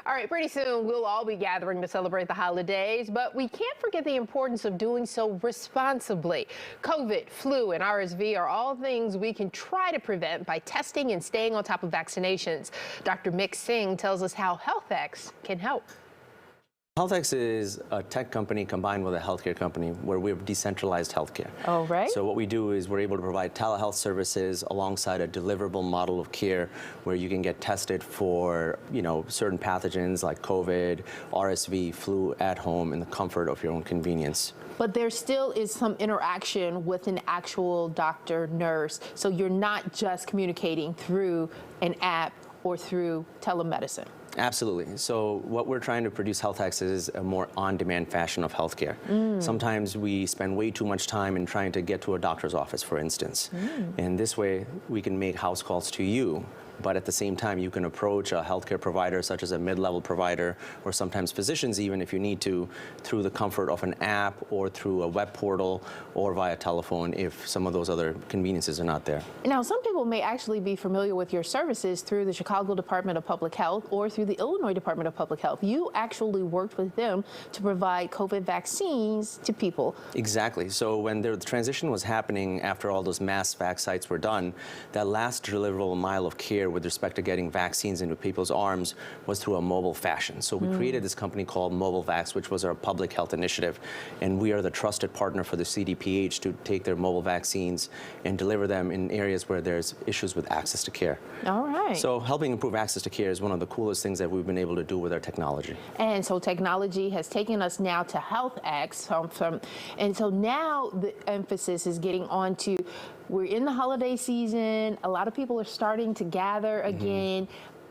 All right, pretty soon we'll all be gathering to celebrate the holidays, but we can't forget the importance of doing so responsibly. COVID, flu, and RSV are all things we can try to prevent by testing and staying on top of vaccinations. Dr. Mick Singh tells us how HealthX can help. HealthX is a tech company combined with a healthcare company where we have decentralized healthcare. Oh, right. So what we do is we're able to provide telehealth services alongside a deliverable model of care where you can get tested for, certain pathogens like COVID, RSV, flu at home in the comfort of your own convenience. But there still is some interaction with an actual doctor, nurse. So you're not just communicating through an app or through telemedicine. Absolutely. So what we're trying to produce HealthX is a more on-demand fashion of healthcare. Sometimes we spend way too much time in trying to get to a doctor's office, for instance. And this way we can make house calls to you. But at the same time, you can approach a healthcare provider, such as a mid-level provider, or sometimes physicians even if you need to, through the comfort of an app or through a web portal or via telephone if some of those other conveniences are not there. Now, some people may actually be familiar with your services through the Chicago Department of Public Health or through the Illinois Department of Public Health. You actually worked with them to provide COVID vaccines to people. Exactly. So when the transition was happening after all those mass vac sites were done, that last deliverable mile of care with respect to getting vaccines into people's arms was through a mobile fashion. So we created this company called MobileVax, which was our public health initiative. And we are the trusted partner for the CDPH to take their mobile vaccines and deliver them in areas where there's issues with access to care. All right. So helping improve access to care is one of the coolest things that we've been able to do with our technology. And so technology has taken us now to HealthX. And so now the emphasis is getting on to, we're in the holiday season, a lot of people are starting to gather again,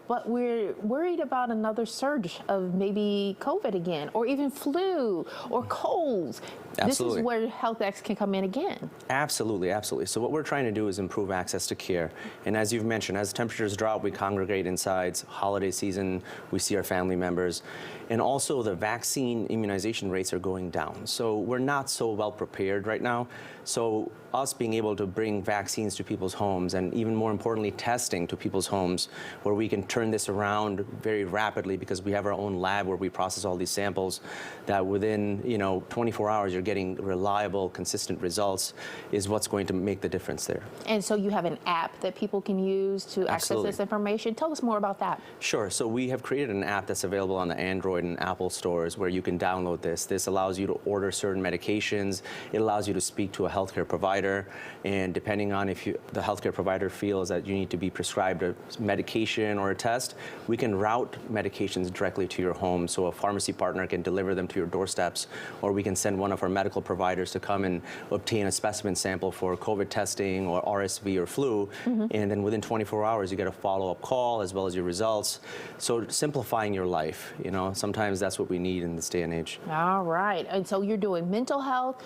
but we're worried about another surge of maybe COVID again, or even flu or colds. Absolutely. This is where HealthX can come in again. Absolutely, absolutely. So what we're trying to do is improve access to care. And as you've mentioned, as temperatures drop, we congregate inside. Holiday season, we see our family members. And also the vaccine immunization rates are going down. So we're not so well prepared right now. So us being able to bring vaccines to people's homes and even more importantly, testing to people's homes where we can turn this around very rapidly because we have our own lab where we process all these samples that within 24 hours you're getting reliable, consistent results is what's going to make the difference there. And so you have an app that people can use to access this information. Tell us more about that. Sure. So we have created an app that's available on the Android and Apple stores where you can download this. This allows you to order certain medications. It allows you to speak to a healthcare provider. And depending on if the healthcare provider feels that you need to be prescribed a medication or a test, we can route medications directly to your home. So a pharmacy partner can deliver them to your doorsteps, or we can send one of our medical providers to come and obtain a specimen sample for COVID testing or RSV or flu. And then within 24 hours, you get a follow-up call as well as your results. So simplifying your life, sometimes that's what we need in this day and age. All right. And so you're doing mental health,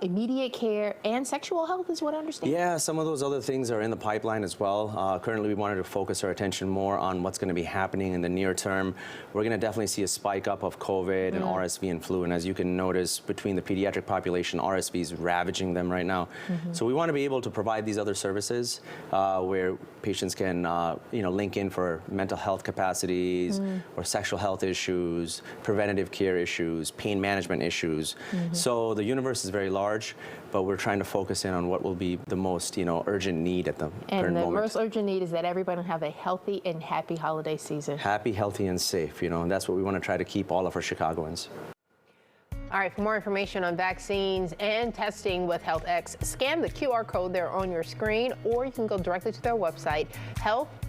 immediate care, and sexual health is what I understand? Yeah, some of those other things are in the pipeline as well. Currently, we wanted to focus our attention more on what's going to be happening in the near term. We're going to definitely see a spike up of COVID and RSV and flu. And as you can notice, between the pediatric population, RSV is ravaging them right now. So we want to be able to provide these other services where patients can link in for mental health capacities or sexual health issues, preventative care issues, pain management issues. So the universe is very large, but we're trying to focus in on what will be the most, urgent need at the current moment. And the most urgent need is that everybody have a healthy and happy holiday season. Happy, healthy, and safe, and that's what we want to try to keep all of our Chicagoans. All right, for more information on vaccines and testing with HealthX, scan the QR code there on your screen, or you can go directly to their website, health-x.com.